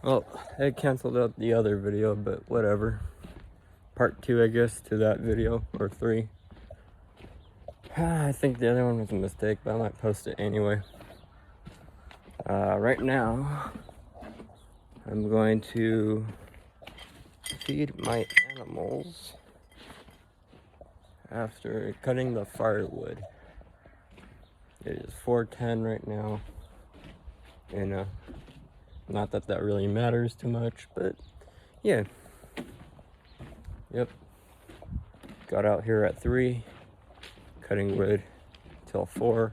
Well, I canceled out the other video, but whatever. Part 2, I guess, to that video, or 3. I think the other one was a mistake, but I might post it anyway. Right now, I'm going to feed my animals after cutting the firewood. It is 4:10 right now, and not that that really matters too much, but yeah. Yep. Got out here at 3, cutting wood till 4.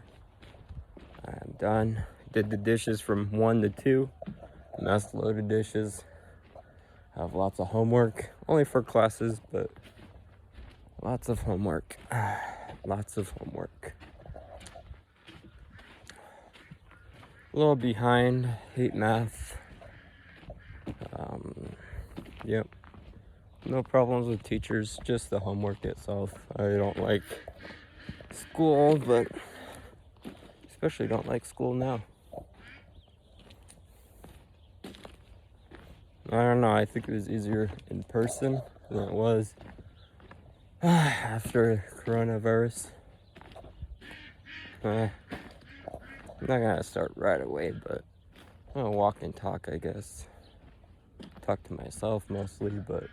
I'm done. Did the dishes from 1 to 2. Mess load of dishes. Have lots of homework. Only 4 classes, but lots of homework. Lots of homework. A little behind. Hate math. Yep. No problems with teachers, just the homework itself. I don't like school, but especially don't like school now. I don't know, I think it was easier in person than it was after coronavirus. I'm not gonna start right away, but I'm gonna walk and talk, I guess. Talk to myself mostly, but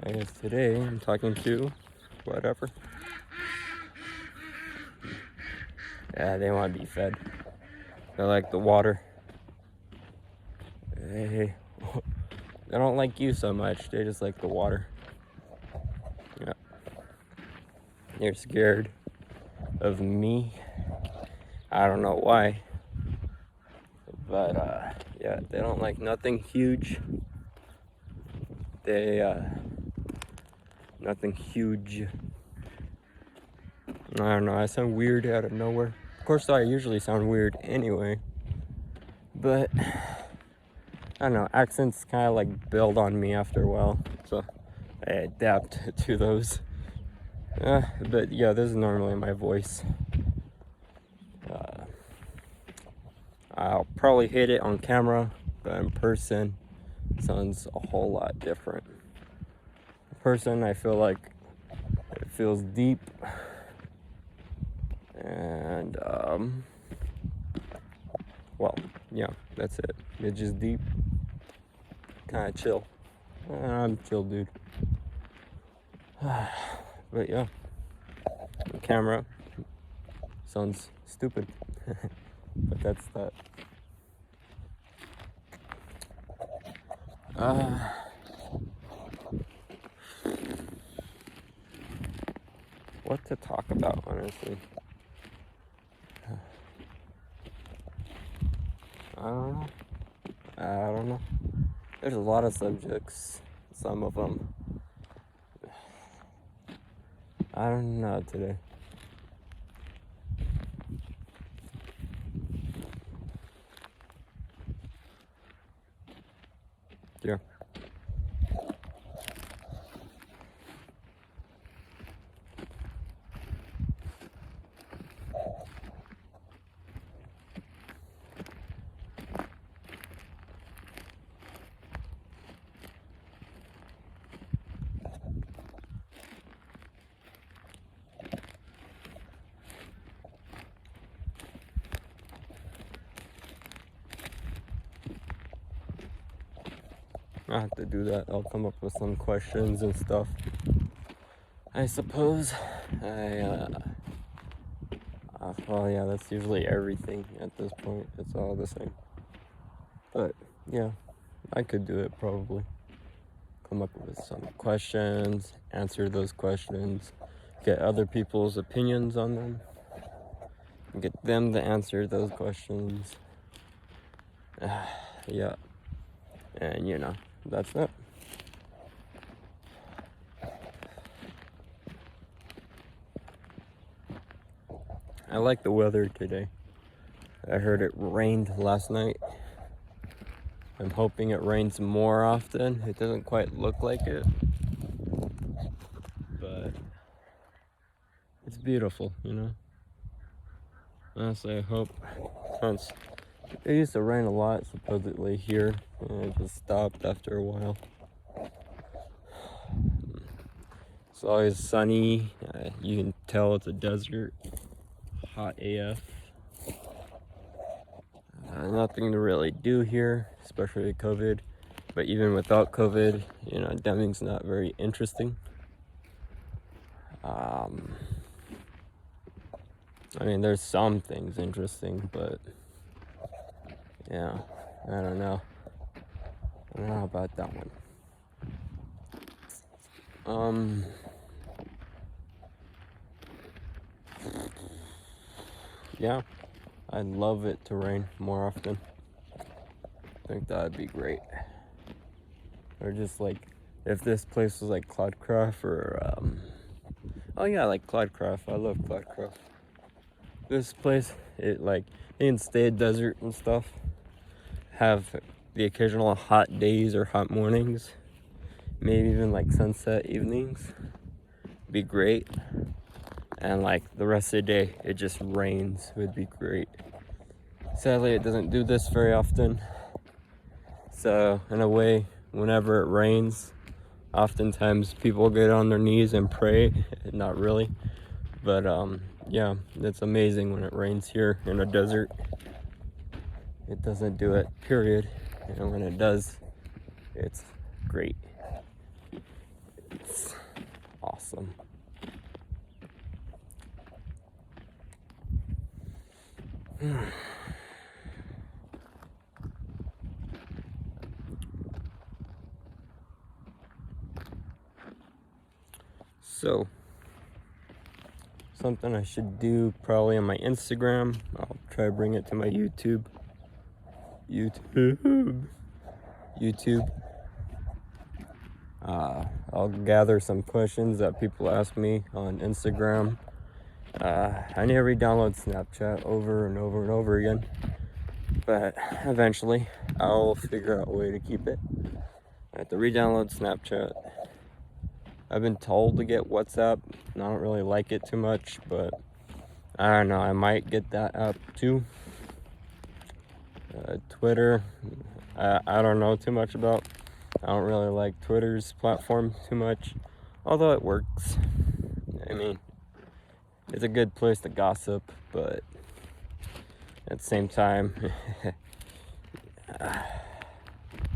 I guess today I'm talking to whatever. Yeah, they want to be fed. They like the water. They don't like you so much. They just like the water. Yeah. They're scared of me. I don't know why. But yeah, they don't like nothing huge. Nothing huge. I don't know, I sound weird out of nowhere. Of course, I usually sound weird anyway. But, I don't know, accents kind of like build on me after a while. So, I adapt to those. But yeah, this is normally my voice. I'll probably hit it on camera, but in person, it sounds a whole lot different. In person, I feel like it feels deep. And, well, yeah, that's it. It's just deep, kind of chill. I'm chill, dude. But yeah, the camera sounds stupid, but that's that. What to talk about, honestly? I don't know. There's a lot of subjects. Some of them, I don't know today. Yeah. I have to do that. I'll come up with some questions and stuff. I suppose. Well, yeah, that's usually everything at this point. It's all the same. But, yeah, I could do it probably. Come up with some questions, answer those questions, get other people's opinions on them, get them to answer those questions. Yeah. And, that's it. I like the weather today. I heard it rained last night. I'm hoping it rains more often. It doesn't quite look like it, but it's beautiful, Honestly, I hope once It used to rain a lot supposedly here, and it just stopped after a while. It's always sunny. You can tell it's a desert. Hot AF. Nothing to really do here, especially with COVID. But even without COVID, you know, Deming's not very interesting. I mean, there's some things interesting, but yeah, I don't know. I don't know about that one. Yeah, I'd love it to rain more often. I think that'd be great. Or just like, if this place was like Cloudcraft or, oh yeah, like Cloudcraft. I love Cloudcraft. This place, it like, you can stay at desert and stuff. Have the occasional hot days or hot mornings. Maybe even like sunset evenings. Be great. And like the rest of the day, it just rains. Would be great. Sadly, it doesn't do this very often. So in a way, whenever it rains, oftentimes people get on their knees and pray. Not really, but yeah, it's amazing when it rains here in a desert. It doesn't do it, period. And when it does, it's great. It's awesome. So, something I should do probably on my Instagram. I'll try to bring it to my YouTube. I'll gather some questions that people ask me on Instagram. I need to re-download Snapchat over and over and over again, but eventually I'll figure out a way to keep it. I have to re-download Snapchat. I've been told to get WhatsApp. I don't really like it too much, but I don't know, I might get that app too. Twitter, I don't know too much about. I don't really like Twitter's platform too much, although it works. I mean, it's a good place to gossip, but at the same time,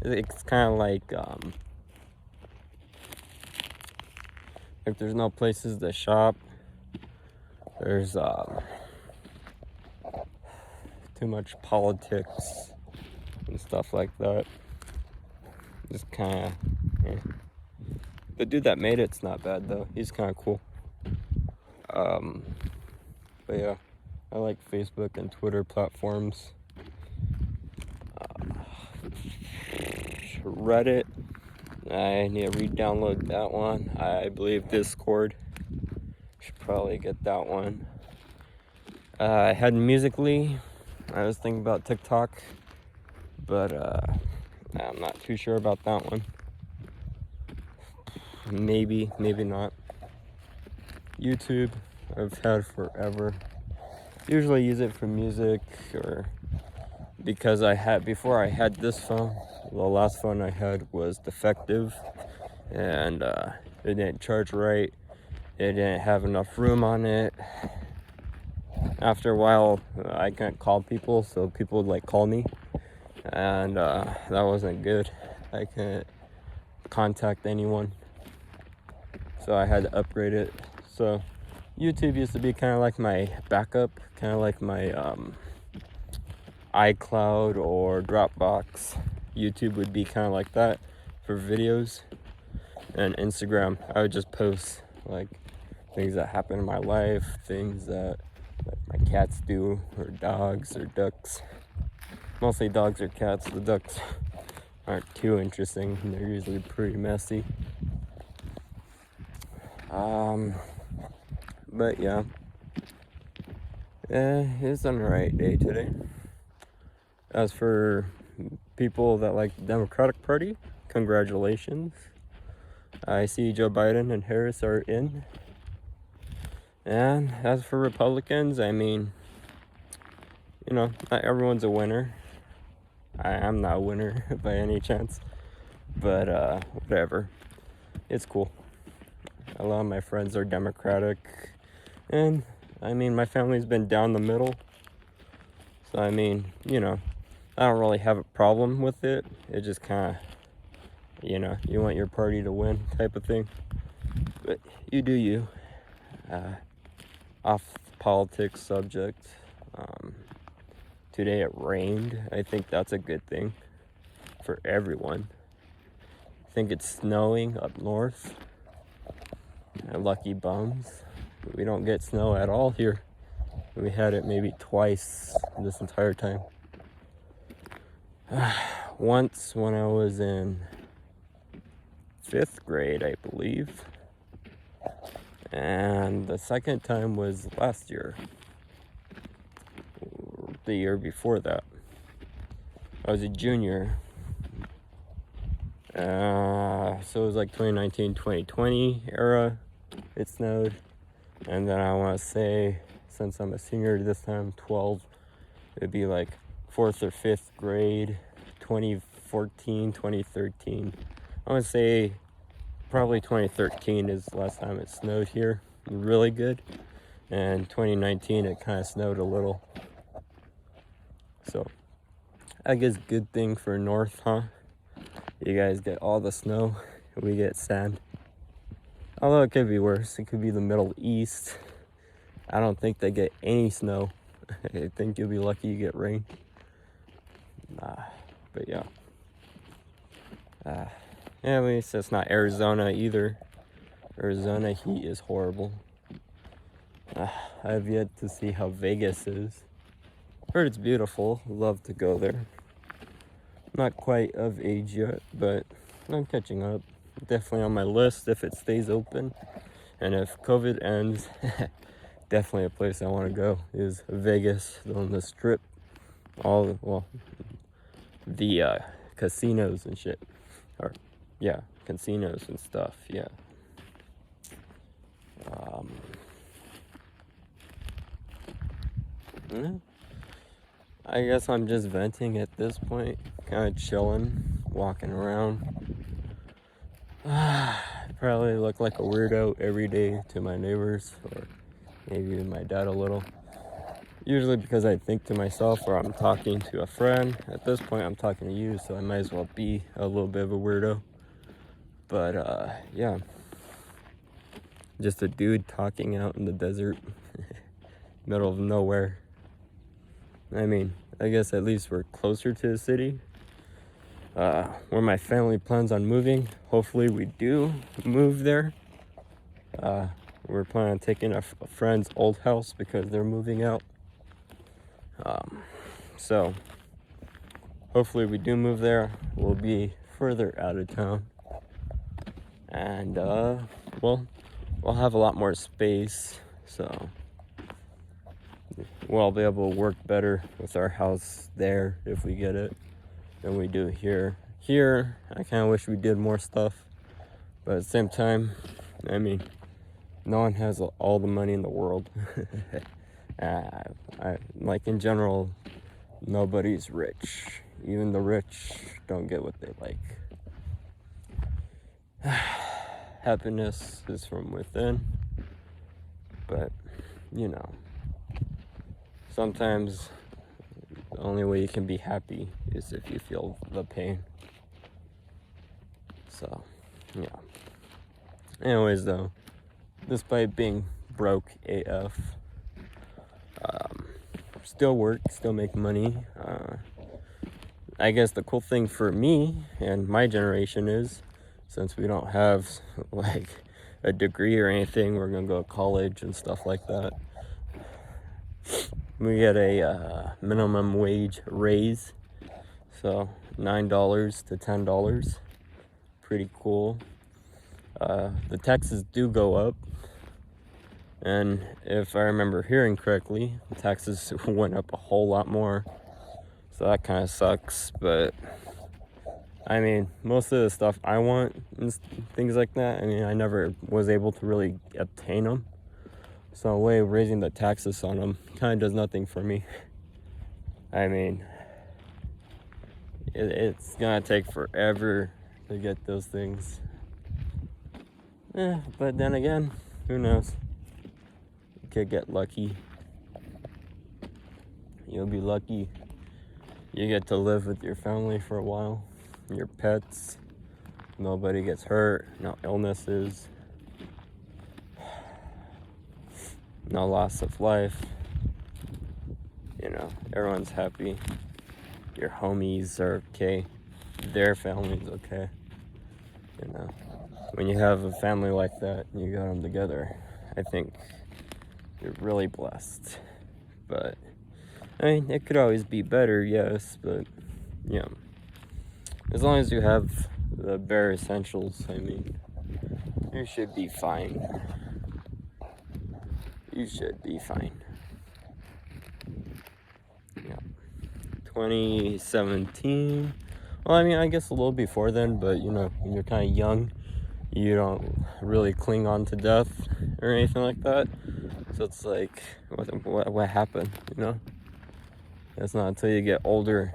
it's kind of like if there's no places to shop, there's too much politics and stuff like that. Just kind of, yeah. The dude that made it's not bad though. He's kind of cool. But yeah, I like Facebook and Twitter platforms. Reddit, I need to re-download that one. I believe Discord, should probably get that one. I had Musical.ly. I was thinking about TikTok, but I'm not too sure about that one. Maybe not. YouTube, I've had forever. Usually use it for music, or because before I had this phone, the last phone I had was defective, and it didn't charge right. It didn't have enough room on it. After a while, I couldn't call people, so people would like call me, and that wasn't good. I couldn't contact anyone, so I had to upgrade it. So YouTube used to be kind of like my backup, kind of like my iCloud or Dropbox. YouTube would be kind of like that for videos. And Instagram, I would just post like things that happen in my life, things that like my cats do, or dogs or ducks. Mostly dogs or cats. The ducks aren't too interesting. They're usually pretty messy. But yeah, it's an alright day today. As for people that like the Democratic Party, congratulations. I see Joe Biden and Harris are in. And as for Republicans, I mean, you know, not everyone's a winner. I'm not a winner by any chance, but whatever. It's cool. A lot of my friends are Democratic, and I mean, my family's been down the middle. So, I mean, you know, I don't really have a problem with it. It just kind of, you know, you want your party to win type of thing. But you do you. Off politics subject. Today it rained. I think that's a good thing for everyone. I think it's snowing up north. Lucky bums. We don't get snow at all here. We had it maybe twice this entire time. Once when I was in 5th grade, I believe. And the second time was last year. The year before that. I was a junior. So it was like 2019, 2020 era. It snowed. And then I want to say, since I'm a senior this time, 12, it'd be like 4th or 5th grade, 2014, 2013. I want to say probably 2013 is the last time it snowed here really good. And 2019 it kind of snowed a little. So I guess good thing for north, huh? You guys get all the snow, we get sand. Although it could be worse, it could be the Middle East. I don't think they get any snow. I think you'll be lucky you get rain. But yeah. At least it's not Arizona either. Arizona heat is horrible. I've yet to see how Vegas is. Heard it's beautiful. Love to go there. Not quite of age yet, but I'm catching up. Definitely on my list if it stays open. And if COVID ends, definitely a place I want to go is Vegas on the Strip. The casinos and shit. Or, yeah, casinos and stuff, yeah. I guess I'm just venting at this point, kind of chilling, walking around. Probably look like a weirdo every day to my neighbors, or maybe even my dad a little. Usually because I think to myself, or I'm talking to a friend. At this point, I'm talking to you, so I might as well be a little bit of a weirdo. But yeah, just a dude talking out in the desert, middle of nowhere. I mean, I guess at least we're closer to the city. Where my family plans on moving. Hopefully we do move there. We're planning on taking a friend's old house because they're moving out. So hopefully we do move there. We'll be further out of town. And we'll have a lot more space. So we'll be able to work better with our house there if we get it than we do here. Here, I kind of wish we did more stuff, but at the same time, I mean, no one has all the money in the world. Like in general, nobody's rich. Even the rich don't get what they like. Happiness is from within, but you know, sometimes the only way you can be happy is if you feel the pain. So, yeah. Anyways, though, despite being broke AF, still work, still make money. I guess the cool thing for me and my generation is, since we don't have like a degree or anything, we're gonna go to college and stuff like that. We get a minimum wage raise, so $9 to $10. Pretty cool. The taxes do go up, and if I remember hearing correctly, the taxes went up a whole lot more, so that kind of sucks. But I mean, most of the stuff I want and things like that, I mean, I never was able to really obtain them, so a way of raising the taxes on them kind of does nothing for me. I mean, it's gonna take forever to get those things. But then again, who knows? You could get lucky. You'll be lucky. You get to live with your family for a while, your pets. Nobody gets hurt, no illnesses, no loss of life. You know, everyone's happy. Your homies are okay. Their family's okay. You know, when you have a family like that, and you got them together, I think you're really blessed. But I mean, it could always be better, yes, but yeah. As long as you have the bare essentials, I mean, you should be fine. You should be fine. Yeah. 2017. Well, I mean, I guess a little before then, but you know, when you're kind of young, you don't really cling on to death or anything like that. So it's like, what happened, you know? It's not until you get older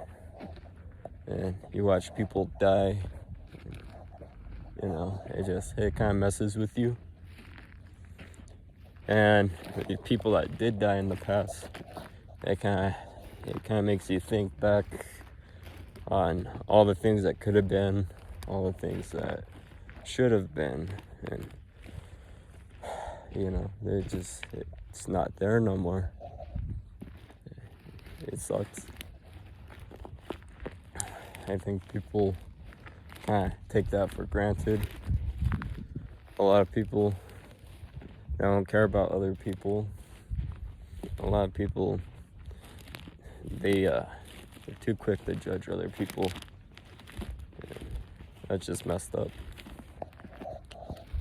and you watch people die, you know, it kind of messes with you. And the people that did die in the past, it kind of makes you think back on all the things that could have been, all the things that should have been, and you know, it's not there no more. It sucks. I think people kind of take that for granted. A lot of people, they don't care about other people. A lot of people, they're too quick to judge other people. That's just messed up.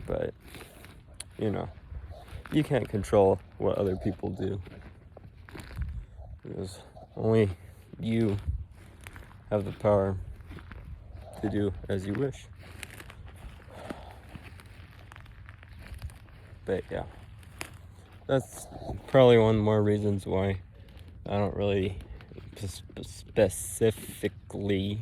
But, you know, you can't control what other people do. Because only you have the power to do as you wish. But yeah, that's probably one more reasons why I don't really specifically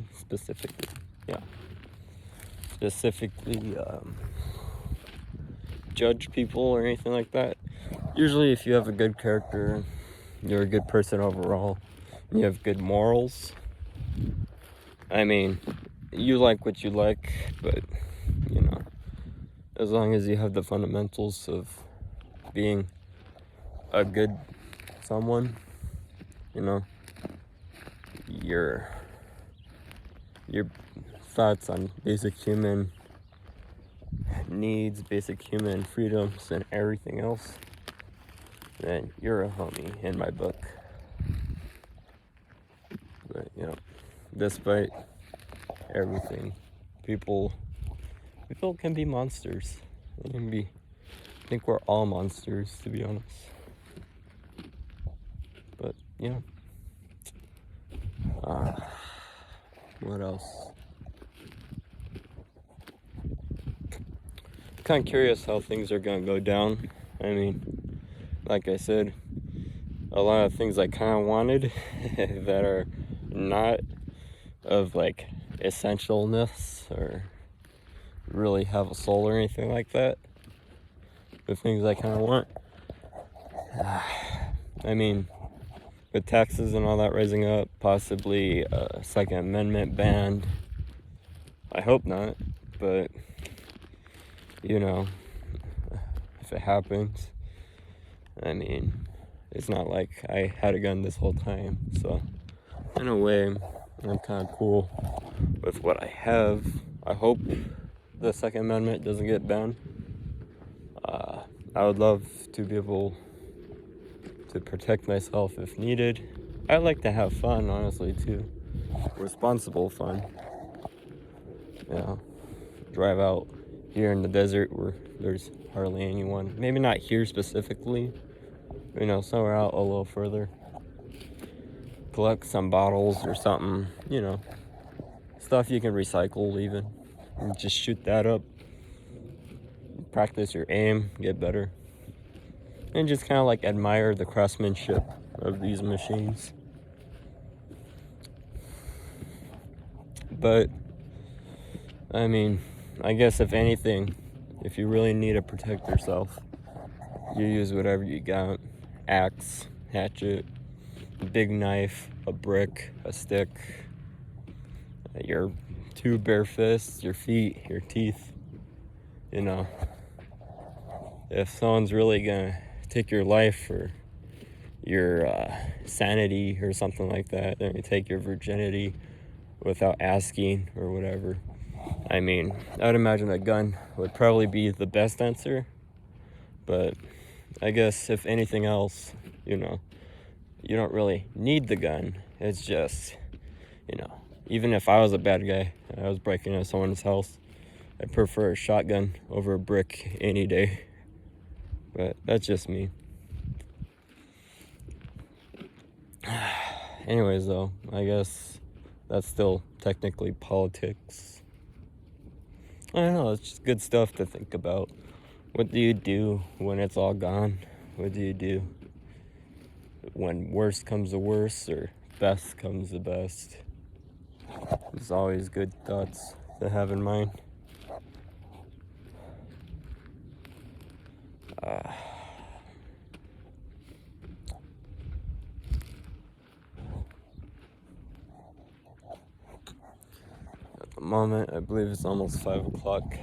judge people or anything like that. Usually if you have a good character, you're a good person overall, and you have good morals, I mean, you like what you like, but you know, as long as you have the fundamentals of being a good someone, you know, your thoughts on basic human needs, basic human freedoms, and everything else, then you're a homie in my book. But you know, despite everything, people can be monsters. They can be. I think we're all monsters, to be honest. But yeah. What else? Kind of curious how things are gonna go down. I mean, like I said, a lot of things I kind of wanted that are not of like essentialness or really have a soul or anything like that. The things I kind of want. I mean, with taxes and all that rising up, possibly a Second Amendment banned. I hope not, but you know, if it happens, I mean, it's not like I had a gun this whole time, so in a way, I'm kind of cool with what I have. I hope the Second Amendment doesn't get banned. I would love to be able to protect myself if needed. I like to have fun, honestly, too. Responsible fun. You know, drive out here in the desert where there's hardly anyone. Maybe not here specifically, you know, somewhere out a little further. Collect some bottles or something, you know, stuff you can recycle even. And just shoot that up. Practice your aim, get better. And just kind of like admire the craftsmanship of these machines. But I mean, I guess if anything, if you really need to protect yourself, you use whatever you got. Axe, hatchet, a big knife, a brick, a stick, your 2 bare fists, your feet, your teeth. You know, if someone's really gonna take your life or your sanity or something like that, they're gonna take your virginity without asking or whatever. I mean, I would imagine a gun would probably be the best answer, but I guess if anything else, you know, you don't really need the gun. It's just, you know, even if I was a bad guy, I was breaking into someone's house, I'd prefer a shotgun over a brick any day. But that's just me. Anyways, though, I guess that's still technically politics. I don't know, it's just good stuff to think about. What do you do when it's all gone? What do you do when worst comes to worst or best comes to best? There's always good thoughts to have in mind. At the moment, I believe it's almost 5 o'clock.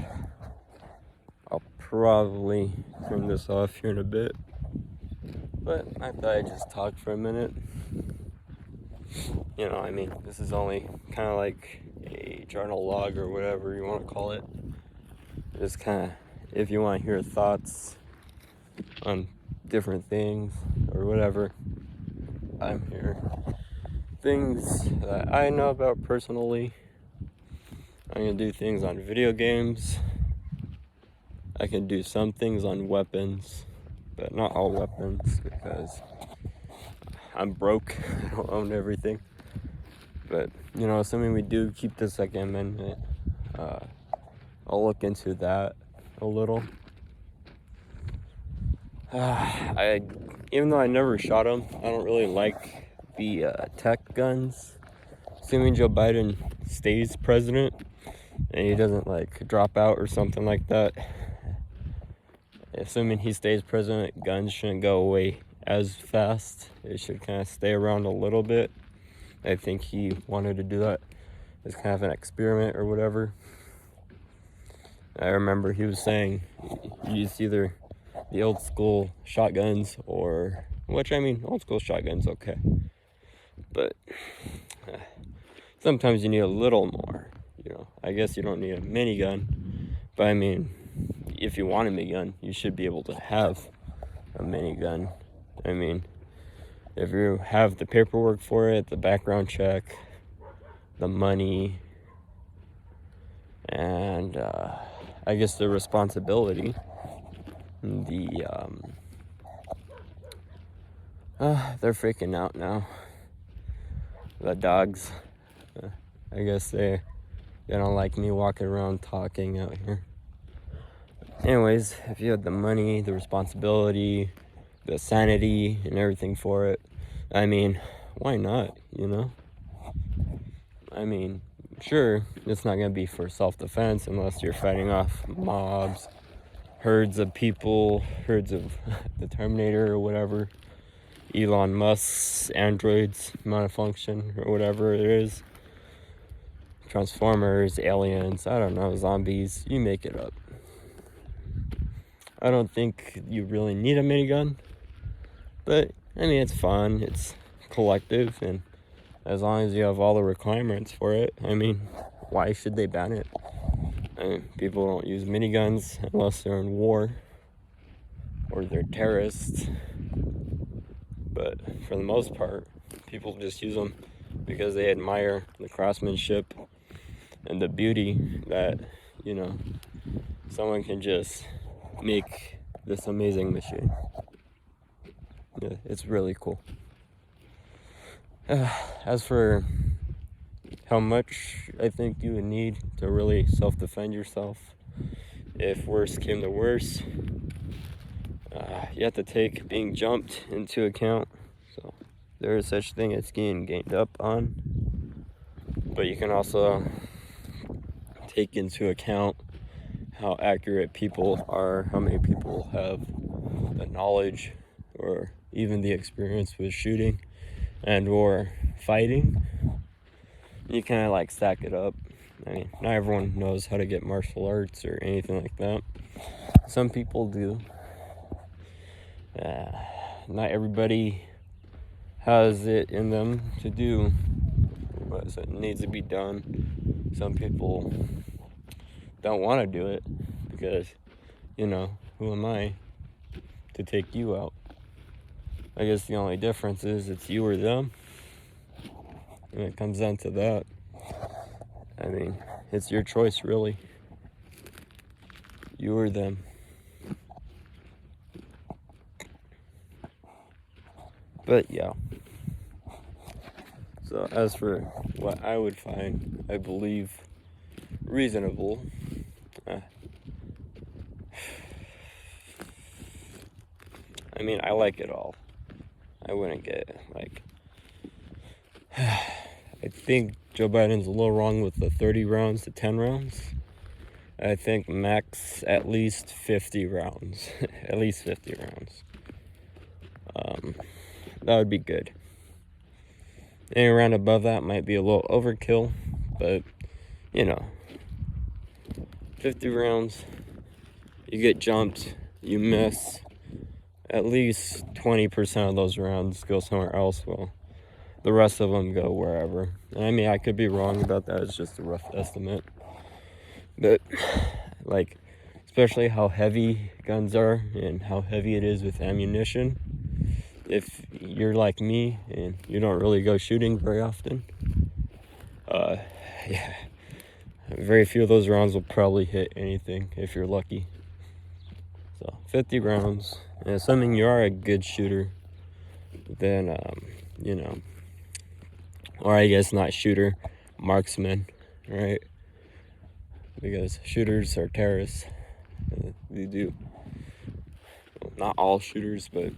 I'll probably turn this off here in a bit, but I thought I'd just talk for a minute. You know, I mean, this is only kind of like a journal log or whatever you want to call it. Just kind of, if you want to hear thoughts on different things or whatever, I'm here. Things that I know about personally. I'm gonna do things on video games. I can do some things on weapons, but not all weapons because I'm broke. I don't own everything. But, you know, assuming we do keep the Second Amendment, I'll look into that a little. Even though I never shot them, I don't really like the tech guns. Assuming Joe Biden stays president and he doesn't like drop out or something like that, assuming he stays president, guns shouldn't go away as fast. It should kind of stay around a little bit. I think he wanted to do that as kind of an experiment or whatever. I remember he was saying use either the old school shotguns or, which I mean, old school shotguns, okay. But sometimes you need a little more, you know. I guess you don't need a minigun, but I mean, if you want a minigun, you should be able to have a minigun. I mean, if you have the paperwork for it, the background check, the money, and I guess the responsibility, they're freaking out now. The dogs, I guess they don't like me walking around talking out here. Anyways, if you had the money, the responsibility, the sanity, and everything for it, I mean, why not, you know? I mean, sure, it's not going to be for self-defense unless you're fighting off mobs, herds of people, herds of the Terminator or whatever, Elon Musk's androids malfunction or whatever it is, Transformers, aliens, I don't know, zombies, you make it up. I don't think you really need a minigun, but I mean, it's fun, it's collective, and as long as you have all the requirements for it, I mean, why should they ban it? I mean, people don't use miniguns unless they're in war or they're terrorists, but for the most part, people just use them because they admire the craftsmanship and the beauty that, you know, someone can just make this amazing machine. Yeah, it's really cool. As for how much I think you would need to really self-defend yourself, if worse came to worse, you have to take being jumped into account. So there is such thing as getting ganged up on, but you can also take into account how accurate people are, how many people have the knowledge or even the experience with shooting and or fighting. You kind of like stack it up. I mean, not everyone knows how to get martial arts or anything like that. Some people do. Not everybody has it in them to do what needs to be done. Some people don't want to do it because, you know, who am I to take you out? I guess the only difference is it's you or them. And it comes down to that. I mean, it's your choice, really. You or them. But yeah. So as for what I would find, I believe, reasonable, I mean, I like it all. I wouldn't get, like, I think Joe Biden's a little wrong with the 30 rounds to 10 rounds. I think max at least 50 rounds. At least 50 rounds. That would be good. Any round above that might be a little overkill, but, you know, 50 rounds, you get jumped, you miss, at least 20% of those rounds go somewhere else. Well, the rest of them go wherever. And I mean, I could be wrong about that. It's just a rough estimate. But, like, especially how heavy guns are and how heavy it is with ammunition. If you're like me and you don't really go shooting very often, yeah, very few of those rounds will probably hit anything if you're lucky. So 50 rounds, and assuming you are a good shooter, then, you know, or I guess not shooter, marksman, right? Because shooters are terrorists. They do. Well, not all shooters, but,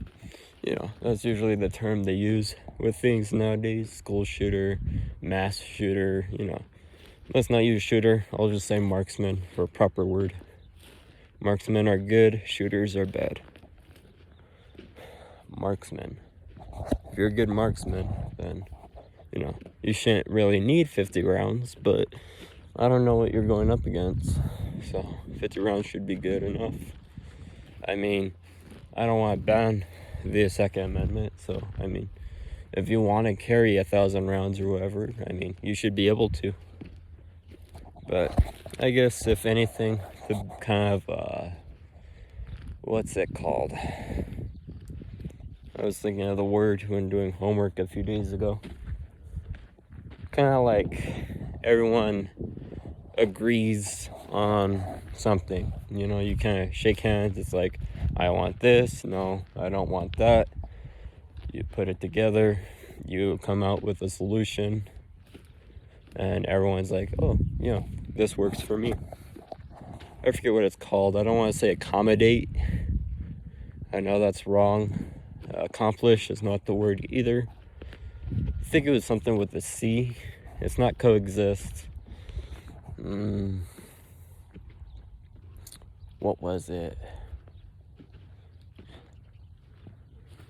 you know, that's usually the term they use with things nowadays. School shooter, mass shooter, you know. Let's not use shooter. I'll just say marksman for a proper word. Marksmen are good, shooters are bad. Marksman. If you're a good marksman, then, you know, you shouldn't really need 50 rounds, but I don't know what you're going up against. So 50 rounds should be good enough. I mean, I don't want to ban the Second Amendment, so I mean, if you want to carry 1,000 rounds or whatever, I mean, you should be able to. But I guess if anything, to kind of what's it called? I was thinking of the word when doing homework a few days ago. Kind of like everyone agrees on something. You know, you kind of shake hands. It's like, I want this. No, I don't want that. You put it together. You come out with a solution. And everyone's like, oh, you know, this works for me. I forget what it's called. I don't want to say accommodate. I know that's wrong. Accomplish is not the word either. I think it was something with a C. It's not coexist. What was it?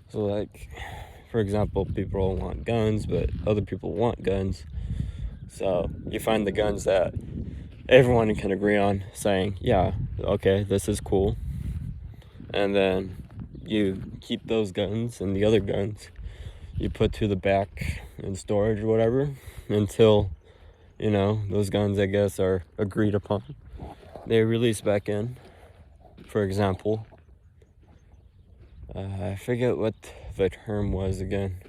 So, like, for example, people want guns, but other people want guns. So you find the guns that everyone can agree on, saying, yeah, okay, this is cool. And then you keep those guns and the other guns you put to the back in storage or whatever until, you know, those guns, I guess, are agreed upon. They release back in. For example, I forget what the term was again.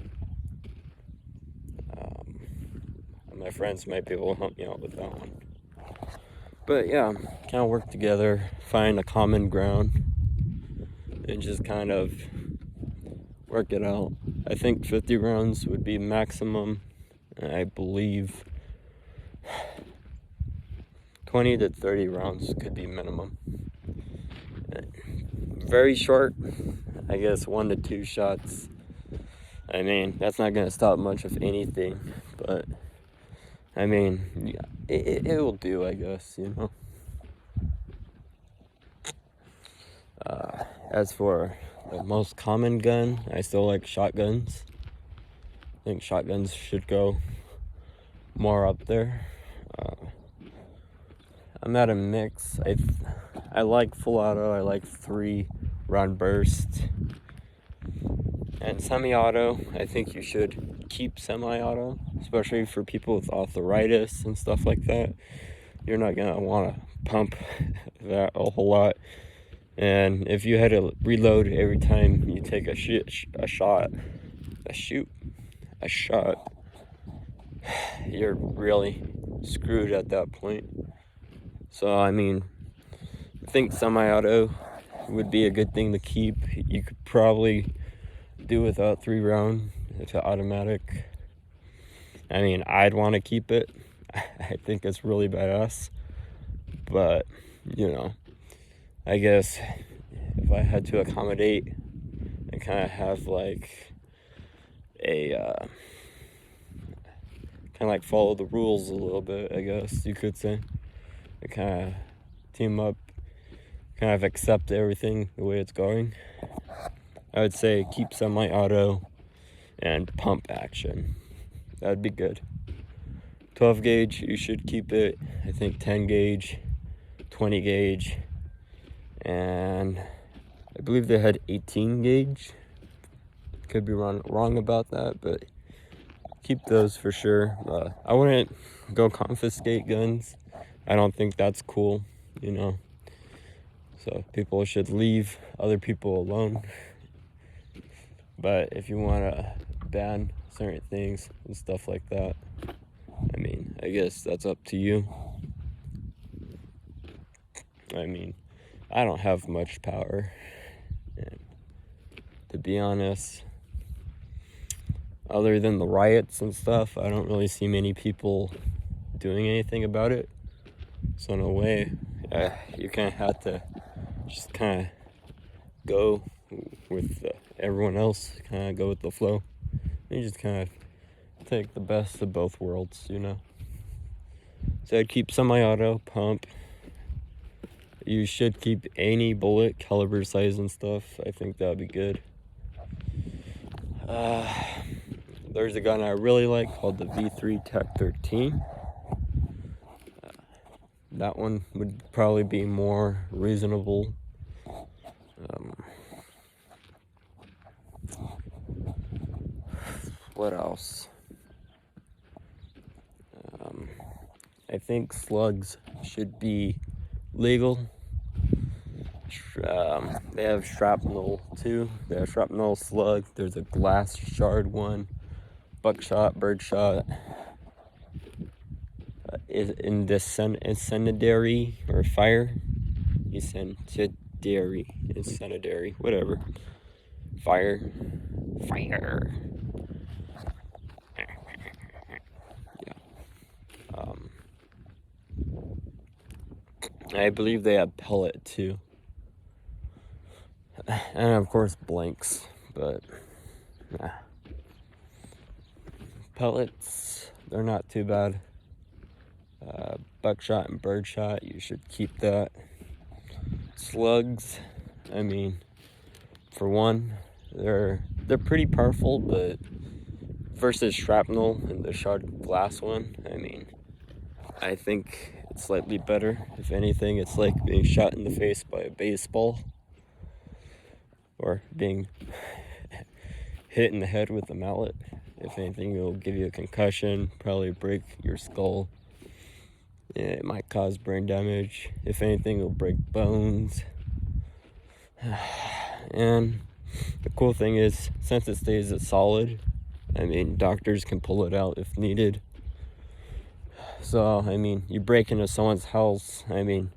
My friends might be able to help me out with that one. But yeah, kind of work together, find a common ground, and just kind of work it out. I think 50 rounds would be maximum, and I believe 20 to 30 rounds could be minimum. Very short, I guess 1 to 2 shots. I mean, that's not going to stop much of anything, but I mean, it will do, I guess, As for the most common gun, I still like shotguns. I think shotguns should go more up there. I'm at a mix. I like full auto. I like 3-round burst. And semi-auto, I think you should keep semi-auto, especially for people with arthritis and stuff like that. You're not gonna want to pump that a whole lot. And if you had to reload every time you take a shot, you're really screwed at that point. So I mean, I think semi-auto would be a good thing to keep. You could probably do without 3-round to automatic. I mean, I'd want to keep it. I think it's really badass. But, I guess if I had to accommodate and kind of have like a kind of like follow the rules a little bit, I guess you could say, and kind of team up, kind of accept everything the way it's going, I would say keep semi-auto and pump action. That would be good. 12 gauge, you should keep it. I think 10 gauge, 20 gauge, and I believe they had 18 gauge. Could be wrong about that, but keep those for sure. I wouldn't go confiscate guns. I don't think that's cool, So people should leave other people alone. But if you want to ban certain things and stuff like that, I mean, I guess that's up to you. I mean, I don't have much power. And to be honest, other than the riots and stuff, I don't really see many people doing anything about it. So in a way, you kind of have to just kind of go with everyone else, kind of go with the flow. You just kind of take the best of both worlds, So I'd keep semi-auto, pump. You should keep any bullet, caliber, size, and stuff. I think that would be good. There's a gun I really like called the V3 Tech 13. That one would probably be more reasonable. What else? I think slugs should be legal. They have shrapnel too. They have shrapnel, slug. There's a glass shard one, buckshot, birdshot. Is incendiary or fire? Incendiary, whatever. Fire. Yeah. I believe they have pellet too. And of course blanks, but pellets, they're not too bad. Buckshot and birdshot, you should keep that. Slugs, I mean, for one, they're pretty powerful, but versus shrapnel and the shard glass one, I mean, I think it's slightly better. If anything, it's like being shot in the face by a baseball, or being hit in the head with a mallet. If anything, it'll give you a concussion, probably break your skull. It might cause brain damage. If anything, it'll break bones. And the cool thing is, since it stays solid, I mean, doctors can pull it out if needed. So, I mean, you break into someone's house, I mean,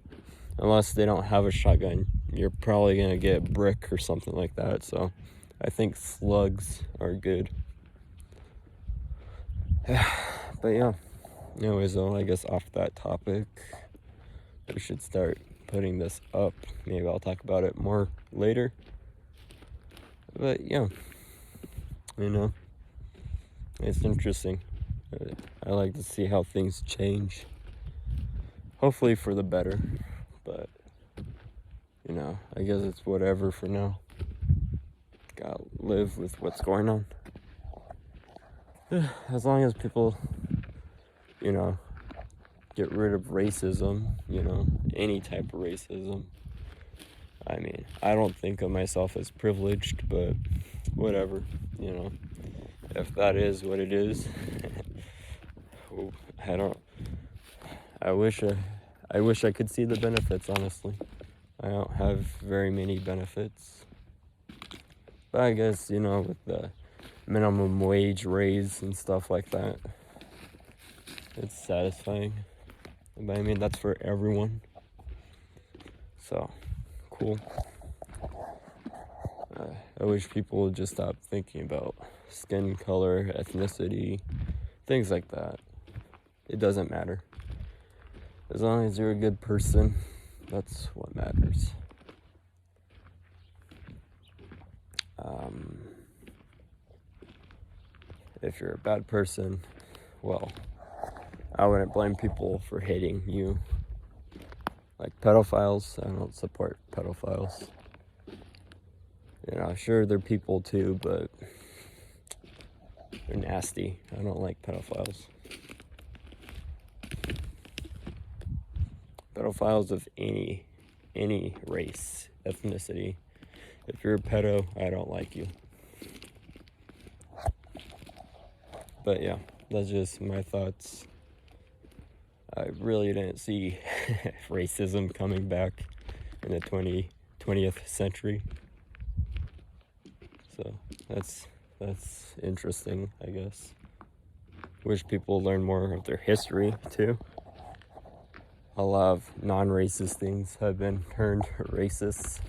unless they don't have a shotgun, you're probably going to get a brick or something like that. So, I think slugs are good. But yeah, anyways though, I guess off that topic, we should start putting this up. Maybe I'll talk about it more later. But yeah, it's interesting. I like to see how things change hopefully for the better, but you know, I guess it's whatever for now. Gotta live with what's going on. As long as people, you know, get rid of racism, you know, any type of racism. I mean, I don't think of myself as privileged, but whatever, you know, if that is what it is. I wish I could see the benefits, honestly. I don't have very many benefits. But I guess, you know, with the minimum wage raise and stuff like that, it's satisfying. But I mean, that's for everyone. So, cool. I wish people would just stop thinking about skin color, ethnicity, things like that. It doesn't matter. As long as you're a good person, that's what matters. If you're a bad person, well, I wouldn't blame people for hating you. Like pedophiles, I don't support pedophiles. You know, sure, they're people too, but they're nasty. I don't like pedophiles. Pedophiles of any race, ethnicity. If you're a pedo, I don't like you. But yeah, that's just my thoughts. I really didn't see racism coming back in the 20th century. So that's interesting, I guess. Wish people learn more of their history too. A lot of non-racist things have been turned racist.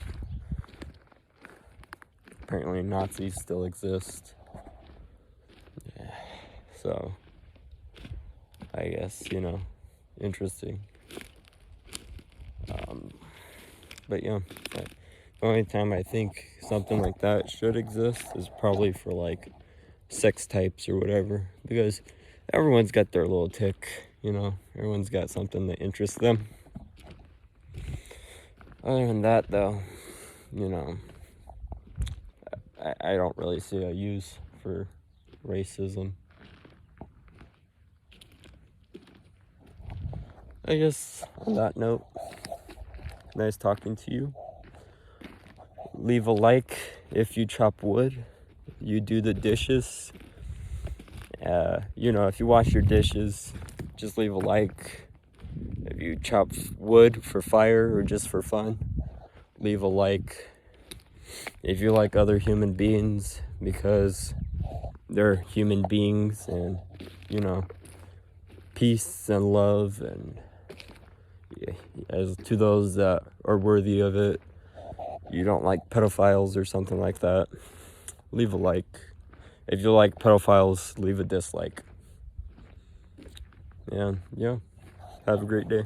Apparently Nazis still exist. Yeah. So I guess, you know, interesting. But yeah, the only time I think something like that should exist is probably for like sex types or whatever, because everyone's got their little tick, you know, everyone's got something that interests them. Other than that, though, you know, I don't really see a use for racism. I guess on that note, nice talking to you. Leave a like if you chop wood, you do the dishes. You know, if you wash your dishes, just leave a like. If you chop wood for fire or just for fun, leave a like. If you like other human beings because they're human beings, and, you know, peace and love, and as to those that are worthy of it, you don't like pedophiles or something like that, leave a like. If you like pedophiles, leave a dislike. And yeah, have a great day.